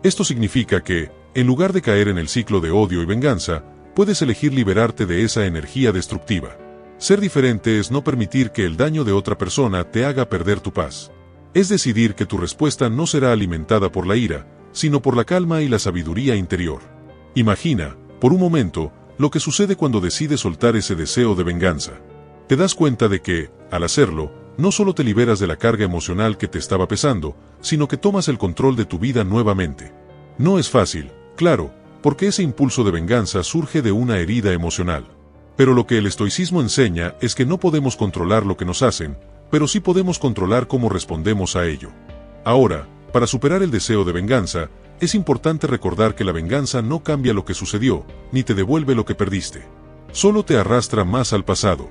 Esto significa que, en lugar de caer en el ciclo de odio y venganza, puedes elegir liberarte de esa energía destructiva. Ser diferente es no permitir que el daño de otra persona te haga perder tu paz. Es decidir que tu respuesta no será alimentada por la ira, sino por la calma y la sabiduría interior. Imagina, por un momento, lo que sucede cuando decides soltar ese deseo de venganza. Te das cuenta de que, al hacerlo, no solo te liberas de la carga emocional que te estaba pesando, sino que tomas el control de tu vida nuevamente. No es fácil, claro, porque ese impulso de venganza surge de una herida emocional. Pero lo que el estoicismo enseña es que no podemos controlar lo que nos hacen, pero sí podemos controlar cómo respondemos a ello. Ahora, para superar el deseo de venganza, es importante recordar que la venganza no cambia lo que sucedió, ni te devuelve lo que perdiste. Solo te arrastra más al pasado.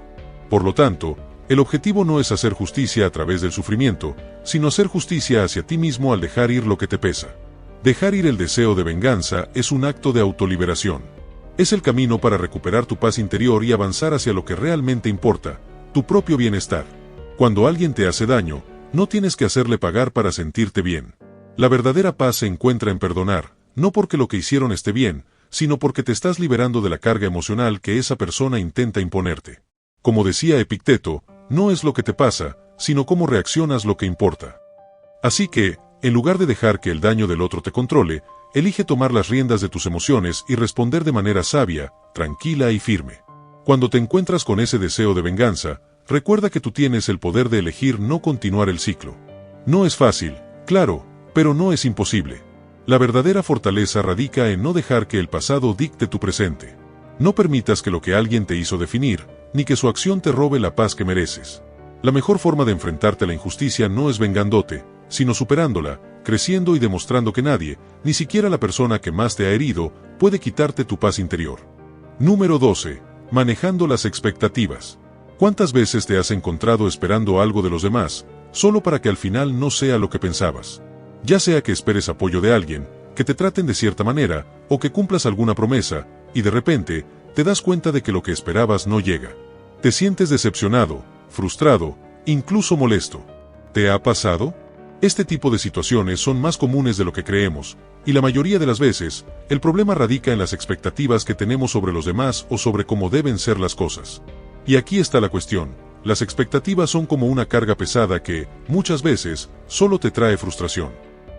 Por lo tanto, el objetivo no es hacer justicia a través del sufrimiento, sino hacer justicia hacia ti mismo al dejar ir lo que te pesa. Dejar ir el deseo de venganza es un acto de autoliberación. Es el camino para recuperar tu paz interior y avanzar hacia lo que realmente importa, tu propio bienestar. Cuando alguien te hace daño, no tienes que hacerle pagar para sentirte bien. La verdadera paz se encuentra en perdonar, no porque lo que hicieron esté bien, sino porque te estás liberando de la carga emocional que esa persona intenta imponerte. Como decía Epicteto, no es lo que te pasa, sino cómo reaccionas lo que importa. Así que, en lugar de dejar que el daño del otro te controle, elige tomar las riendas de tus emociones y responder de manera sabia, tranquila y firme. Cuando te encuentras con ese deseo de venganza, recuerda que tú tienes el poder de elegir no continuar el ciclo. No es fácil, claro, pero no es imposible. La verdadera fortaleza radica en no dejar que el pasado dicte tu presente. No permitas que lo que alguien te hizo definir, ni que su acción te robe la paz que mereces. La mejor forma de enfrentarte a la injusticia no es vengándote, sino superándola, creciendo y demostrando que nadie, ni siquiera la persona que más te ha herido, puede quitarte tu paz interior. Número 12. Manejando las expectativas. ¿Cuántas veces te has encontrado esperando algo de los demás, solo para que al final no sea lo que pensabas? Ya sea que esperes apoyo de alguien, que te traten de cierta manera, o que cumplas alguna promesa, y de repente, te das cuenta de que lo que esperabas no llega. Te sientes decepcionado, frustrado, incluso molesto. ¿Te ha pasado? Este tipo de situaciones son más comunes de lo que creemos, y la mayoría de las veces, el problema radica en las expectativas que tenemos sobre los demás o sobre cómo deben ser las cosas. Y aquí está la cuestión: las expectativas son como una carga pesada que, muchas veces, solo te trae frustración.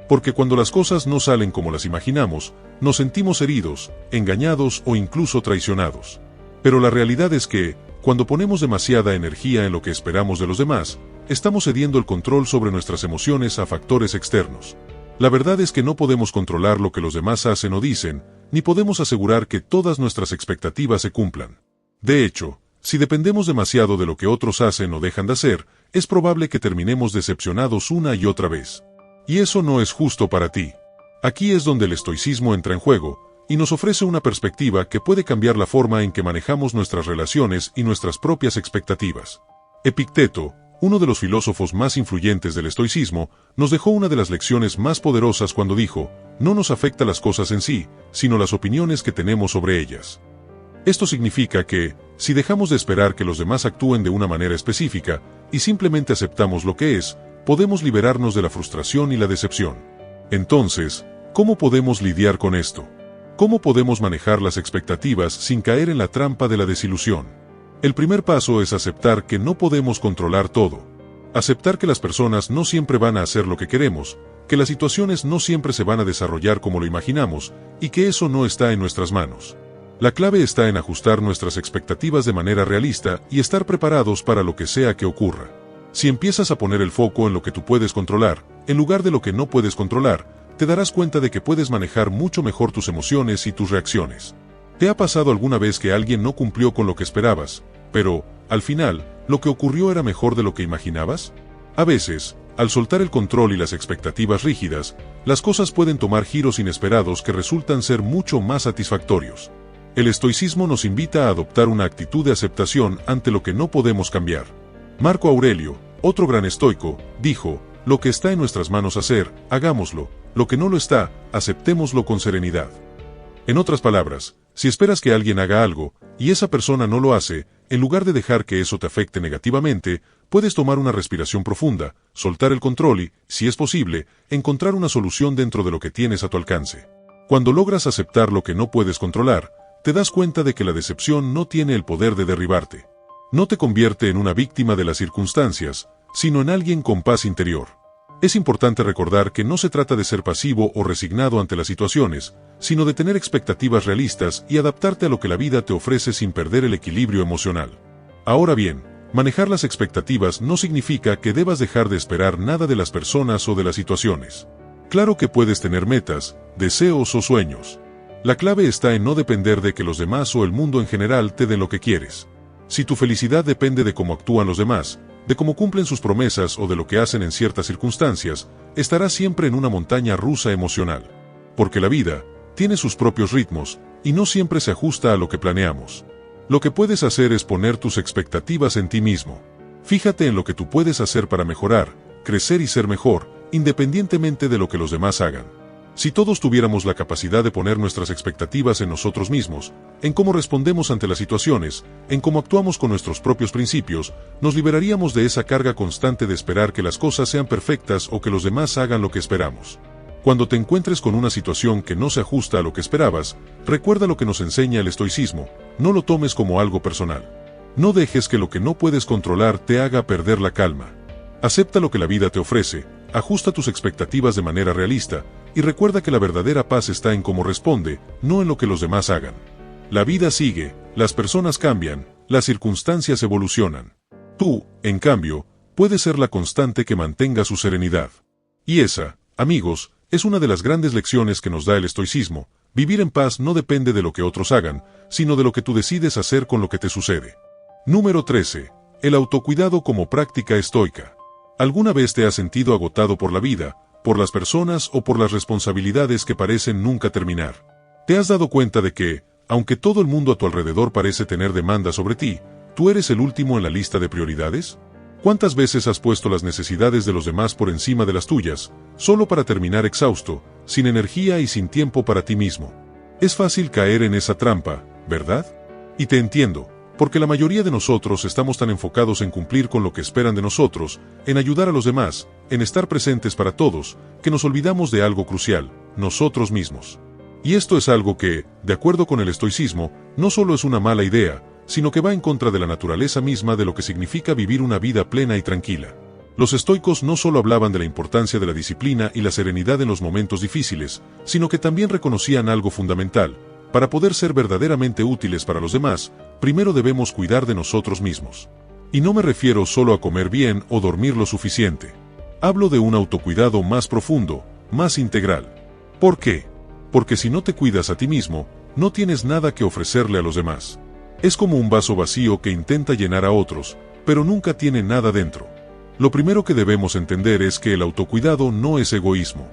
Porque cuando las cosas no salen como las imaginamos, nos sentimos heridos, engañados o incluso traicionados. Pero la realidad es que, cuando ponemos demasiada energía en lo que esperamos de los demás, estamos cediendo el control sobre nuestras emociones a factores externos. La verdad es que no podemos controlar lo que los demás hacen o dicen, ni podemos asegurar que todas nuestras expectativas se cumplan. De hecho, si dependemos demasiado de lo que otros hacen o dejan de hacer, es probable que terminemos decepcionados una y otra vez. Y eso no es justo para ti. Aquí es donde el estoicismo entra en juego, y nos ofrece una perspectiva que puede cambiar la forma en que manejamos nuestras relaciones y nuestras propias expectativas. Epicteto, uno de los filósofos más influyentes del estoicismo, nos dejó una de las lecciones más poderosas cuando dijo: no nos afecta las cosas en sí, sino las opiniones que tenemos sobre ellas. Esto significa que, si dejamos de esperar que los demás actúen de una manera específica, y simplemente aceptamos lo que es, podemos liberarnos de la frustración y la decepción. Entonces, ¿cómo podemos lidiar con esto? ¿Cómo podemos manejar las expectativas sin caer en la trampa de la desilusión? El primer paso es aceptar que no podemos controlar todo. Aceptar que las personas no siempre van a hacer lo que queremos, que las situaciones no siempre se van a desarrollar como lo imaginamos, y que eso no está en nuestras manos. La clave está en ajustar nuestras expectativas de manera realista y estar preparados para lo que sea que ocurra. Si empiezas a poner el foco en lo que tú puedes controlar, en lugar de lo que no puedes controlar, te darás cuenta de que puedes manejar mucho mejor tus emociones y tus reacciones. ¿Te ha pasado alguna vez que alguien no cumplió con lo que esperabas, pero, al final, lo que ocurrió era mejor de lo que imaginabas? A veces, al soltar el control y las expectativas rígidas, las cosas pueden tomar giros inesperados que resultan ser mucho más satisfactorios. El estoicismo nos invita a adoptar una actitud de aceptación ante lo que no podemos cambiar. Marco Aurelio, otro gran estoico, dijo: lo que está en nuestras manos hacer, hagámoslo; lo que no lo está, aceptémoslo con serenidad. En otras palabras, si esperas que alguien haga algo, y esa persona no lo hace, en lugar de dejar que eso te afecte negativamente, puedes tomar una respiración profunda, soltar el control y, si es posible, encontrar una solución dentro de lo que tienes a tu alcance. Cuando logras aceptar lo que no puedes controlar, te das cuenta de que la decepción no tiene el poder de derribarte. No te convierte en una víctima de las circunstancias, sino en alguien con paz interior. Es importante recordar que no se trata de ser pasivo o resignado ante las situaciones, sino de tener expectativas realistas y adaptarte a lo que la vida te ofrece sin perder el equilibrio emocional. Ahora bien, manejar las expectativas no significa que debas dejar de esperar nada de las personas o de las situaciones. Claro que puedes tener metas, deseos o sueños. La clave está en no depender de que los demás o el mundo en general te den lo que quieres. Si tu felicidad depende de cómo actúan los demás, de cómo cumplen sus promesas o de lo que hacen en ciertas circunstancias, estarás siempre en una montaña rusa emocional. Porque la vida tiene sus propios ritmos, y no siempre se ajusta a lo que planeamos. Lo que puedes hacer es poner tus expectativas en ti mismo. Fíjate en lo que tú puedes hacer para mejorar, crecer y ser mejor, independientemente de lo que los demás hagan. Si todos tuviéramos la capacidad de poner nuestras expectativas en nosotros mismos, en cómo respondemos ante las situaciones, en cómo actuamos con nuestros propios principios, nos liberaríamos de esa carga constante de esperar que las cosas sean perfectas o que los demás hagan lo que esperamos. Cuando te encuentres con una situación que no se ajusta a lo que esperabas, recuerda lo que nos enseña el estoicismo: no lo tomes como algo personal. No dejes que lo que no puedes controlar te haga perder la calma. Acepta lo que la vida te ofrece, ajusta tus expectativas de manera realista, y recuerda que la verdadera paz está en cómo responde, no en lo que los demás hagan. La vida sigue, las personas cambian, las circunstancias evolucionan. Tú, en cambio, puedes ser la constante que mantenga su serenidad. Y esa, amigos, es una de las grandes lecciones que nos da el estoicismo: vivir en paz no depende de lo que otros hagan, sino de lo que tú decides hacer con lo que te sucede. Número 13. El autocuidado como práctica estoica. ¿Alguna vez te has sentido agotado por la vida, por las personas o por las responsabilidades que parecen nunca terminar. ¿Te has dado cuenta de que, aunque todo el mundo a tu alrededor parece tener demanda sobre ti, tú eres el último en la lista de prioridades? ¿Cuántas veces has puesto las necesidades de los demás por encima de las tuyas, solo para terminar exhausto, sin energía y sin tiempo para ti mismo? Es fácil caer en esa trampa, ¿verdad? Y te entiendo, porque la mayoría de nosotros estamos tan enfocados en cumplir con lo que esperan de nosotros, en ayudar a los demás, en estar presentes para todos, que nos olvidamos de algo crucial, nosotros mismos. Y esto es algo que, de acuerdo con el estoicismo, no solo es una mala idea, sino que va en contra de la naturaleza misma de lo que significa vivir una vida plena y tranquila. Los estoicos no solo hablaban de la importancia de la disciplina y la serenidad en los momentos difíciles, sino que también reconocían algo fundamental. Para poder ser verdaderamente útiles para los demás, primero debemos cuidar de nosotros mismos. Y no me refiero solo a comer bien o dormir lo suficiente. Hablo de un autocuidado más profundo, más integral. ¿Por qué? Porque si no te cuidas a ti mismo, no tienes nada que ofrecerle a los demás. Es como un vaso vacío que intenta llenar a otros, pero nunca tiene nada dentro. Lo primero que debemos entender es que el autocuidado no es egoísmo.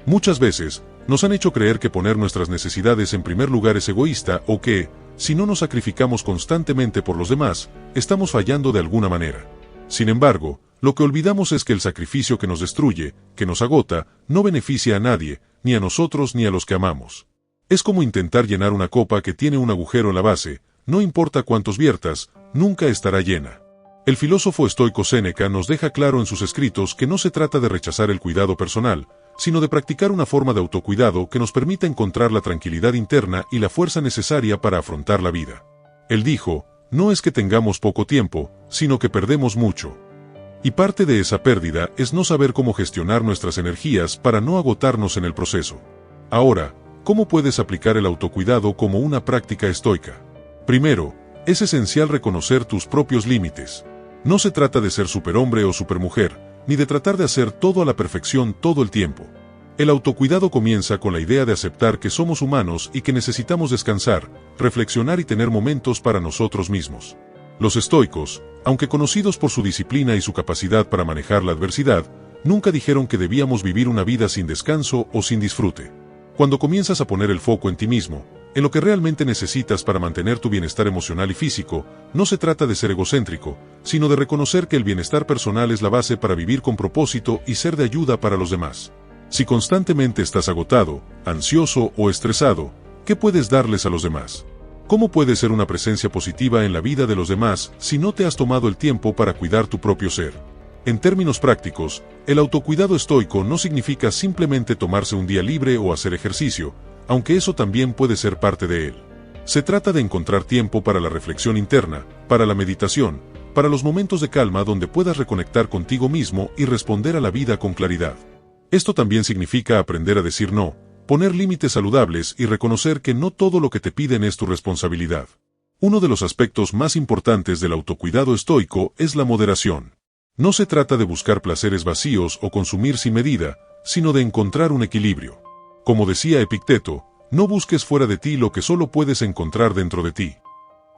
Muchas veces, nos han hecho creer que poner nuestras necesidades en primer lugar es egoísta o que, si no nos sacrificamos constantemente por los demás, estamos fallando de alguna manera. Sin embargo, lo que olvidamos es que el sacrificio que nos destruye, que nos agota, no beneficia a nadie, ni a nosotros ni a los que amamos. Es como intentar llenar una copa que tiene un agujero en la base. No importa cuántos viertas, nunca estará llena. El filósofo estoico Séneca nos deja claro en sus escritos que no se trata de rechazar el cuidado personal, sino de practicar una forma de autocuidado que nos permita encontrar la tranquilidad interna y la fuerza necesaria para afrontar la vida. Él dijo, no es que tengamos poco tiempo, sino que perdemos mucho. Y parte de esa pérdida es no saber cómo gestionar nuestras energías para no agotarnos en el proceso. Ahora, ¿cómo puedes aplicar el autocuidado como una práctica estoica? Primero, es esencial reconocer tus propios límites. No se trata de ser superhombre o supermujer, ni de tratar de hacer todo a la perfección todo el tiempo. El autocuidado comienza con la idea de aceptar que somos humanos y que necesitamos descansar, reflexionar y tener momentos para nosotros mismos. Los estoicos, aunque conocidos por su disciplina y su capacidad para manejar la adversidad, nunca dijeron que debíamos vivir una vida sin descanso o sin disfrute. Cuando comienzas a poner el foco en ti mismo, en lo que realmente necesitas para mantener tu bienestar emocional y físico, no se trata de ser egocéntrico, sino de reconocer que el bienestar personal es la base para vivir con propósito y ser de ayuda para los demás. Si constantemente estás agotado, ansioso o estresado, ¿qué puedes darles a los demás? ¿Cómo puedes ser una presencia positiva en la vida de los demás si no te has tomado el tiempo para cuidar tu propio ser? En términos prácticos, el autocuidado estoico no significa simplemente tomarse un día libre o hacer ejercicio, aunque eso también puede ser parte de él. Se trata de encontrar tiempo para la reflexión interna, para la meditación, para los momentos de calma donde puedas reconectar contigo mismo y responder a la vida con claridad. Esto también significa aprender a decir no, poner límites saludables y reconocer que no todo lo que te piden es tu responsabilidad. Uno de los aspectos más importantes del autocuidado estoico es la moderación. No se trata de buscar placeres vacíos o consumir sin medida, sino de encontrar un equilibrio. Como decía Epicteto, no busques fuera de ti lo que solo puedes encontrar dentro de ti.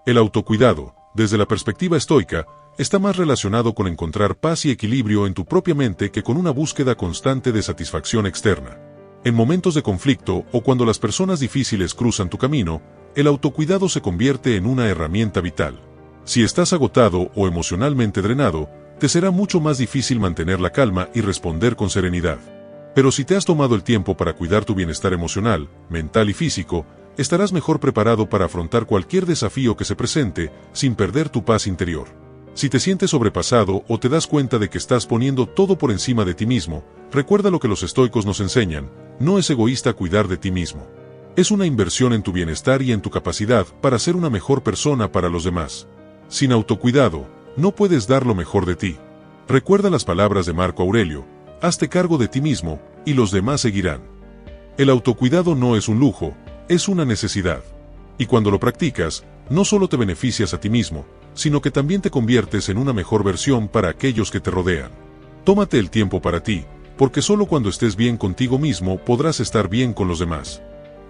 El autocuidado, desde la perspectiva estoica, está más relacionado con encontrar paz y equilibrio en tu propia mente que con una búsqueda constante de satisfacción externa. En momentos de conflicto o cuando las personas difíciles cruzan tu camino, el autocuidado se convierte en una herramienta vital. Si estás agotado o emocionalmente drenado, te será mucho más difícil mantener la calma y responder con serenidad. Pero si te has tomado el tiempo para cuidar tu bienestar emocional, mental y físico, estarás mejor preparado para afrontar cualquier desafío que se presente, sin perder tu paz interior. Si te sientes sobrepasado o te das cuenta de que estás poniendo todo por encima de ti mismo, recuerda lo que los estoicos nos enseñan: no es egoísta cuidar de ti mismo. Es una inversión en tu bienestar y en tu capacidad para ser una mejor persona para los demás. Sin autocuidado, no puedes dar lo mejor de ti. Recuerda las palabras de Marco Aurelio: hazte cargo de ti mismo, y los demás seguirán. El autocuidado no es un lujo, es una necesidad. Y cuando lo practicas, no solo te beneficias a ti mismo, sino que también te conviertes en una mejor versión para aquellos que te rodean. Tómate el tiempo para ti, porque solo cuando estés bien contigo mismo podrás estar bien con los demás.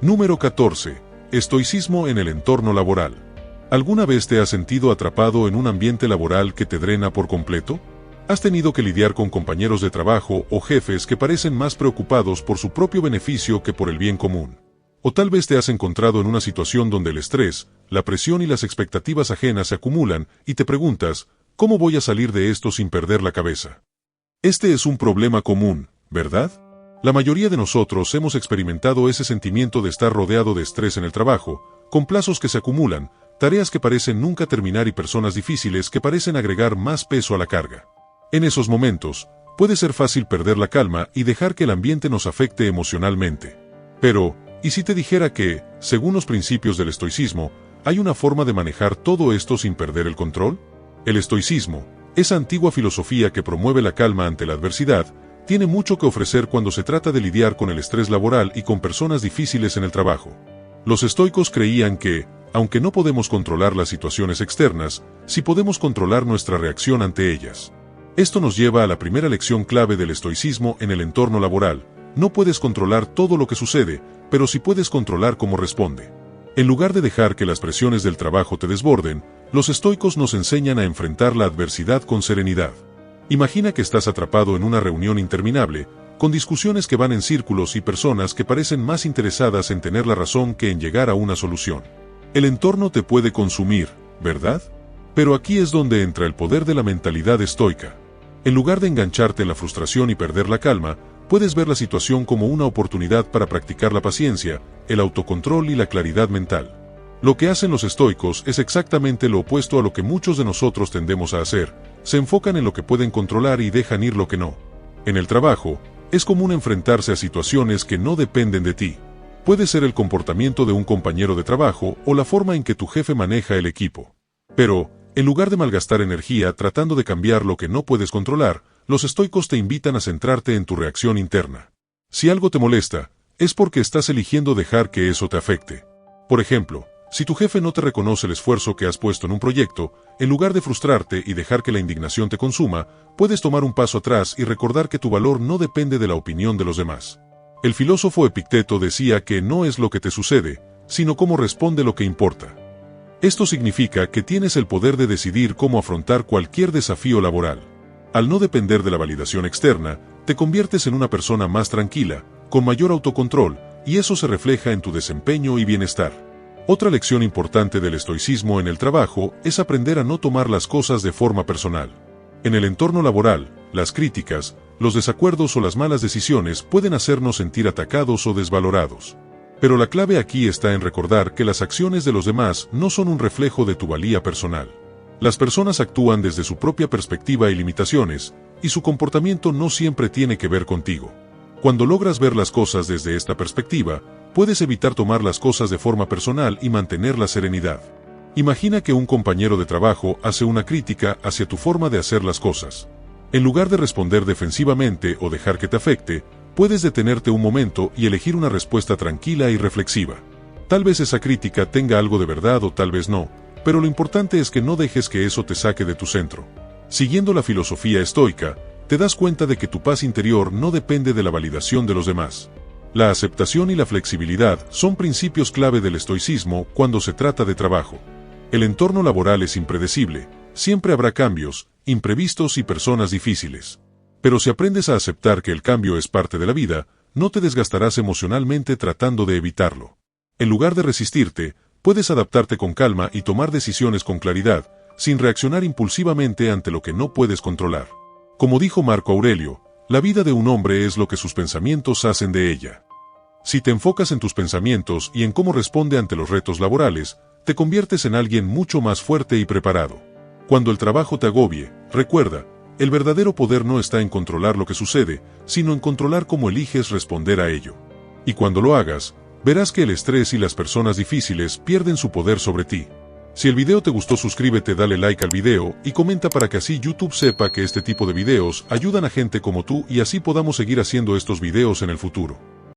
Número 14. Estoicismo en el entorno laboral. ¿Alguna vez te has sentido atrapado en un ambiente laboral que te drena por completo? Has tenido que lidiar con compañeros de trabajo o jefes que parecen más preocupados por su propio beneficio que por el bien común. O tal vez te has encontrado en una situación donde el estrés, la presión y las expectativas ajenas se acumulan y te preguntas, ¿cómo voy a salir de esto sin perder la cabeza? Este es un problema común, ¿verdad? La mayoría de nosotros hemos experimentado ese sentimiento de estar rodeado de estrés en el trabajo, con plazos que se acumulan, tareas que parecen nunca terminar y personas difíciles que parecen agregar más peso a la carga. En esos momentos, puede ser fácil perder la calma y dejar que el ambiente nos afecte emocionalmente. Pero, ¿y si te dijera que, según los principios del estoicismo, hay una forma de manejar todo esto sin perder el control? El estoicismo, esa antigua filosofía que promueve la calma ante la adversidad, tiene mucho que ofrecer cuando se trata de lidiar con el estrés laboral y con personas difíciles en el trabajo. Los estoicos creían que, aunque no podemos controlar las situaciones externas, sí podemos controlar nuestra reacción ante ellas. Esto nos lleva a la primera lección clave del estoicismo en el entorno laboral. No puedes controlar todo lo que sucede, pero sí puedes controlar cómo responde. En lugar de dejar que las presiones del trabajo te desborden, los estoicos nos enseñan a enfrentar la adversidad con serenidad. Imagina que estás atrapado en una reunión interminable, con discusiones que van en círculos y personas que parecen más interesadas en tener la razón que en llegar a una solución. El entorno te puede consumir, ¿verdad? Pero aquí es donde entra el poder de la mentalidad estoica. En lugar de engancharte en la frustración y perder la calma, puedes ver la situación como una oportunidad para practicar la paciencia, el autocontrol y la claridad mental. Lo que hacen los estoicos es exactamente lo opuesto a lo que muchos de nosotros tendemos a hacer. Se enfocan en lo que pueden controlar y dejan ir lo que no. En el trabajo, es común enfrentarse a situaciones que no dependen de ti. Puede ser el comportamiento de un compañero de trabajo o la forma en que tu jefe maneja el equipo. Pero, en lugar de malgastar energía tratando de cambiar lo que no puedes controlar, los estoicos te invitan a centrarte en tu reacción interna. Si algo te molesta, es porque estás eligiendo dejar que eso te afecte. Por ejemplo, si tu jefe no te reconoce el esfuerzo que has puesto en un proyecto, en lugar de frustrarte y dejar que la indignación te consuma, puedes tomar un paso atrás y recordar que tu valor no depende de la opinión de los demás. El filósofo Epicteto decía que no es lo que te sucede, sino cómo responde lo que importa. Esto significa que tienes el poder de decidir cómo afrontar cualquier desafío laboral. Al no depender de la validación externa, te conviertes en una persona más tranquila, con mayor autocontrol, y eso se refleja en tu desempeño y bienestar. Otra lección importante del estoicismo en el trabajo es aprender a no tomar las cosas de forma personal. En el entorno laboral, las críticas, los desacuerdos o las malas decisiones pueden hacernos sentir atacados o desvalorados. Pero la clave aquí está en recordar que las acciones de los demás no son un reflejo de tu valía personal. Las personas actúan desde su propia perspectiva y limitaciones, y su comportamiento no siempre tiene que ver contigo. Cuando logras ver las cosas desde esta perspectiva, puedes evitar tomar las cosas de forma personal y mantener la serenidad. Imagina que un compañero de trabajo hace una crítica hacia tu forma de hacer las cosas. En lugar de responder defensivamente o dejar que te afecte, puedes detenerte un momento y elegir una respuesta tranquila y reflexiva. Tal vez esa crítica tenga algo de verdad o tal vez no, pero lo importante es que no dejes que eso te saque de tu centro. Siguiendo la filosofía estoica, te das cuenta de que tu paz interior no depende de la validación de los demás. La aceptación y la flexibilidad son principios clave del estoicismo cuando se trata de trabajo. El entorno laboral es impredecible, siempre habrá cambios, imprevistos y personas difíciles. Pero si aprendes a aceptar que el cambio es parte de la vida, no te desgastarás emocionalmente tratando de evitarlo. En lugar de resistirte, puedes adaptarte con calma y tomar decisiones con claridad, sin reaccionar impulsivamente ante lo que no puedes controlar. Como dijo Marco Aurelio, la vida de un hombre es lo que sus pensamientos hacen de ella. Si te enfocas en tus pensamientos y en cómo responde ante los retos laborales, te conviertes en alguien mucho más fuerte y preparado. Cuando el trabajo te agobie, recuerda, el verdadero poder no está en controlar lo que sucede, sino en controlar cómo eliges responder a ello. Y cuando lo hagas, verás que el estrés y las personas difíciles pierden su poder sobre ti. Si el video te gustó, suscríbete, dale like al video y comenta para que así YouTube sepa que este tipo de videos ayudan a gente como tú y así podamos seguir haciendo estos videos en el futuro.